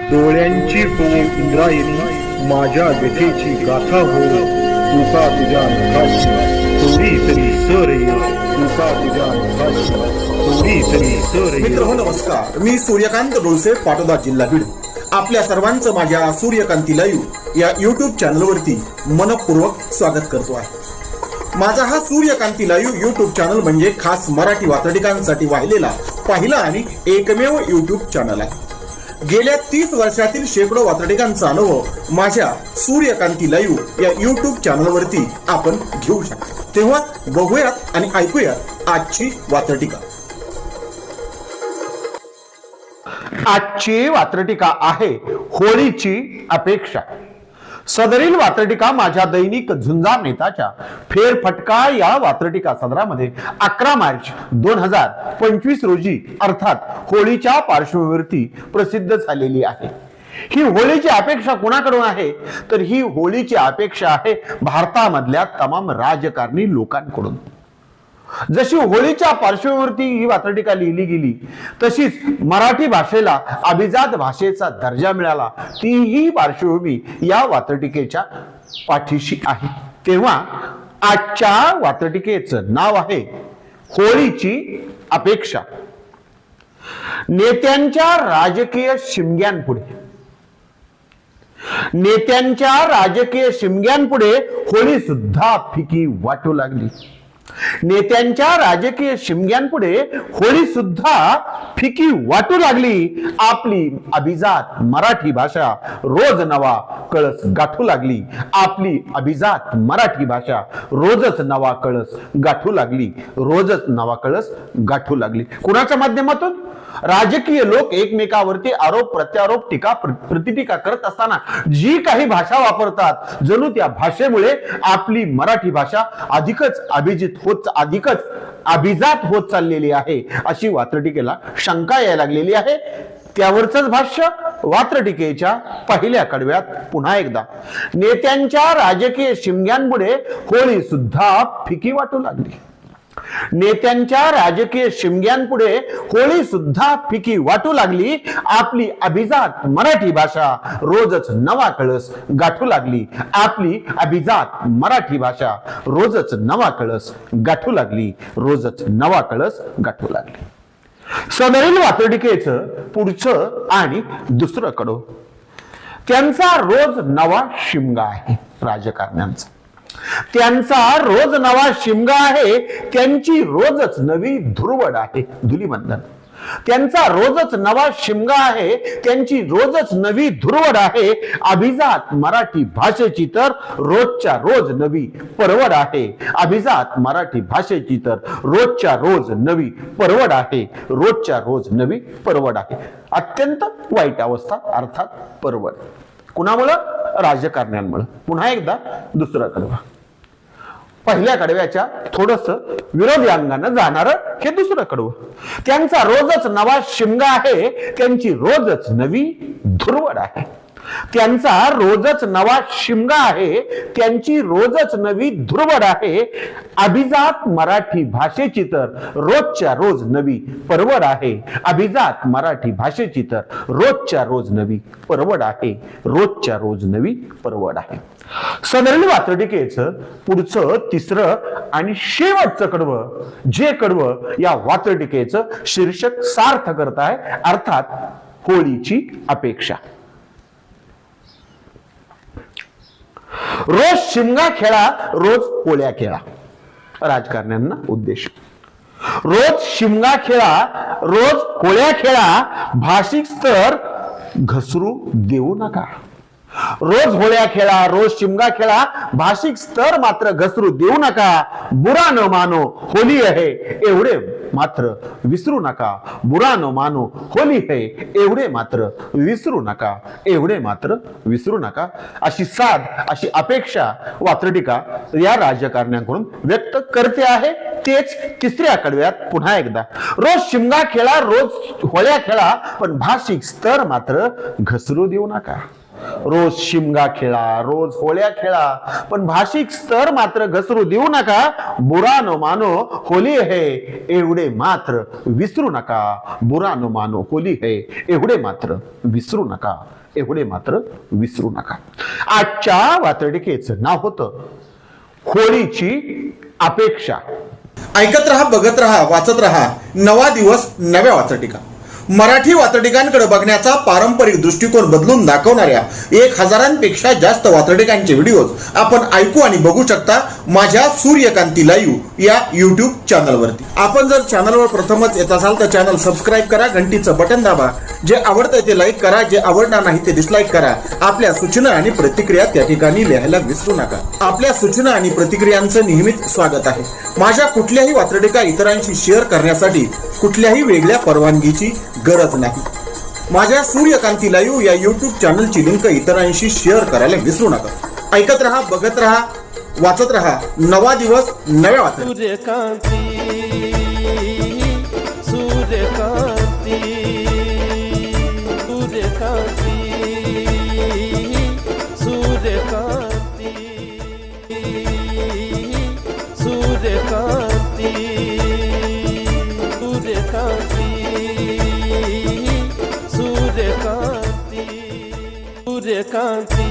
डोळ्यांची हो इंद्रायणी माझ्या व्यथेची गाथा हो तुका तुझ्या नखाची थोडी तरी सर ये तुका तुझ्या नखाची थोडी तरी सर ये. मित्र नमस्कार, मी सूर्यकांत डोळसे, पाटोदा, जिल्हा बीड. आपल्या सर्वांचं माझ्या सूर्यकांती लाईव्ह या युट्यूब चॅनलवरती मनपूर्वक स्वागत करतो आहे. माझा हा सूर्यकांती लाईव्ह युट्यूब चॅनल म्हणजे खास मराठी वात्रटिकांसाठी वाहिलेला पहिला आणि एकमेव युट्यूब चॅनल आहे. गेल्या 30 वर्षातील शेकडो वात्रटिकांचा अनुभव माझ्या सूर्यकांती लाईव्ह या युट्यूब चॅनलवरती आपण घेऊ शकता. तेव्हा बघूयात आणि ऐकूयात आजची वात्रटिका. आजची वात्रटिका आहे होळीची अपेक्षा. सदरील वात्रटिका माझ्या दैनिक झुंजार नेताच्या फेरफटका या वात्रटिका सदरामध्ये 11 मार्च 2025 रोजी अर्थात होळीच्या पार्श्वभूमीवरती प्रसिद्ध झालेली आहे. ही होळीची अपेक्षा कोणाकडून आहे तर ही होळीची अपेक्षा आहे भारतामधल्या तमाम राजकारणी लोकांकडून. जशी होळीच्या पार्श्वभूमीवरती ही वात्रटिका लिहिली गेली तशीच मराठी भाषेला अभिजात भाषेचा दर्जा मिळाला, तीही पार्श्वभूमी या वात्रटिकेच्या पाठीशी आहे. तेव्हा आजच्या वात्रटिकेचं नाव आहे होळीची अपेक्षा. नेत्यांच्या राजकीय शिमग्यांपुढे होळी सुद्धा फिकी वाटू लागली. नेत्यांच्या राजकीय शिमग्यांपुढे होळी सुद्धा फिकी वाटू लागली. आपली अभिजात मराठी भाषा रोज नवा कळस गाठू लागली. आपली अभिजात मराठी भाषा रोजच नवा कळस गाठू लागली. रोजच नवा कळस गाठू लागली. कुणाच्या माध्यमातून? राजकीय लोक एकमेकावरती आरोप प्रत्यारोप टीका प्रतिटीका करत असताना जी काही भाषा वापरतात, जणू त्या भाषेमुळे आपली मराठी भाषा अधिकच अभिजात होत चाललेली आहे अशी वात्रटिकेला शंका यायला लागलेली आहे. त्यावरच भाष्य वात्रटिकेच्या पहिल्या कडव्यात पुन्हा एकदा. नेत्यांच्या राजकीय शिमग्यांपुढे होळी सुद्धा फिकी वाटू लागली. नेत्यांच्या राजकीय शिमग्यांपुढे होळी सुद्धा फिकी वाटू लागली. आपली अभिजात मराठी भाषा रोजच नवा कळस गाठू लागली. आपली अभिजात मराठी भाषा रोजच नवा कळस गाठू लागली. रोजच नवा कळस गाठू लागली. सदरील वात्रटिकेचं पुढचं आणि दुसरं कडव. त्यांचा रोज नवा शिमगा आहे. राजकारण्यांचा त्यांचा रोज नवा शिमगा आहे. त्यांची रोजच नवी धुरवड आहे. धुलीवंदन. त्यांचा रोजच नवा शिमगा आहे. त्यांची रोजच नवी धुरवड आहे. अभिजात मराठी भाषेची तर रोजच्या रोज नवी परवड आहे. अभिजात मराठी भाषेची तर रोजच्या रोज नवी परवड आहे. रोजच्या रोज नवी परवड आहे. अत्यंत वाईट अवस्था अर्थात परवड. कुणामुळं? राजकारण्यांमुळे. पुन्हा एकदा दुसरा कडवा. पहिल्या कडव्याच्या थोडस विरोधी अंगानं जाणार हे दुसरं कडवं. त्यांचा रोजच नवा शिमगा आहे. त्यांची रोजच नवी धुरवड आहे. त्यांचा रोजच नवा शिमगा आहे. त्यांची रोजच नवी धुरवड आहे. अभिजात मराठी भाषेची तर रोजच्या रोज नवी परवड आहे. अभिजात मराठी भाषेची तर रोजच्या रोज नवी परवड आहे. रोजच्या रोज नवी परवड आहे. सदरील वात्रटिकेचं पुढचं तिसरं आणि शेवटचं कडवं, जे कडवं या वात्रटिकेचं शीर्षक सार्थ करत आहे, अर्थात होळीची अपेक्षा. रोज शिमगा खेळा, रोज होळ्या खेळा. राजकारण्यांना उद्देश. रोज शिमगा खेळा, रोज होळ्या खेळा. भाषिक स्तर घसरू देऊ नका. रोज होळ्या खेळा, रोज शिमगा खेळा. भाषिक स्तर मात्र घसरू देऊ नका. बुरा न मानो होली आहे एवढे मात्र विसरू नका. बुरा न मानो होली है एवढे मात्र विसरू नका. एवढे मात्र विसरू नका. अशी साध, अशी अपेक्षा वात्रटिका या राजकारण्यांकडून व्यक्त करते आहे. तेच तिसऱ्या कडव्यात पुन्हा एकदा. रोज शिमगा खेळा, रोज होळ्या खेळा, पण भाषिक स्तर मात्र घसरू देऊ नका. रोज शिमगा खेळा, रोज होळ्या खेळा, पण भाषिक स्तर मात्र घसरू देऊ नका. बुरा न मानो होली है एवढे मात्र विसरू नका. बुरा न मानो होली है एवढे मात्र विसरू नका. एवढे मात्र विसरू नका. आजच्या वात्रटिकेचं नाव होतं होळीची अपेक्षा. ऐकत रहा, बघत रहा, वाचत रहा. नवा दिवस नव्या वात्रटिका. मराठी वात्रटिकांकडे बघण्याचा पारंपरिक दृष्टिकोन बदलून दाखवणाऱ्या 1000पेक्षा जास्त वात्रटिकांचे व्हिडिओज आपण ऐकू आणि बघू शकता माझ्या सूर्यकांती लाईव्ह या युट्यूब चॅनलवरती. आपण जर चॅनलवर प्रथमच येत असाल तर चॅनल सबस्क्राईब करा, घंटीचं बटन दाबा. जे आवडतंय ते लाईक करा, जे आवडणार नाही ते डिसलाईक करा. आपल्या सूचना आणि प्रतिक्रिया त्या ठिकाणी लिहायला विसरू नका. आपल्या सूचना आणि प्रतिक्रियांचं नेहमीच स्वागत आहे. माझ्या कुठल्याही वात्रटिका इतरांशी शेअर करण्यासाठी कुठल्याही वेगळ्या परवानगीची गरज नाही. माझ्या सूर्यकांती लाईव्ह या युट्यूब चॅनलची लिंक इतरांशी शेअर करायला विसरू नका. ऐकत रहा, बघत रहा, वाचत रहा. नवा दिवस नव्या वात्रटिका. सूर्यकांती सूर्यकांती सूर्यकांती सूर्यकांती सूर्यकांती सूर्यकांती सूर्यकांती सूर्यकांती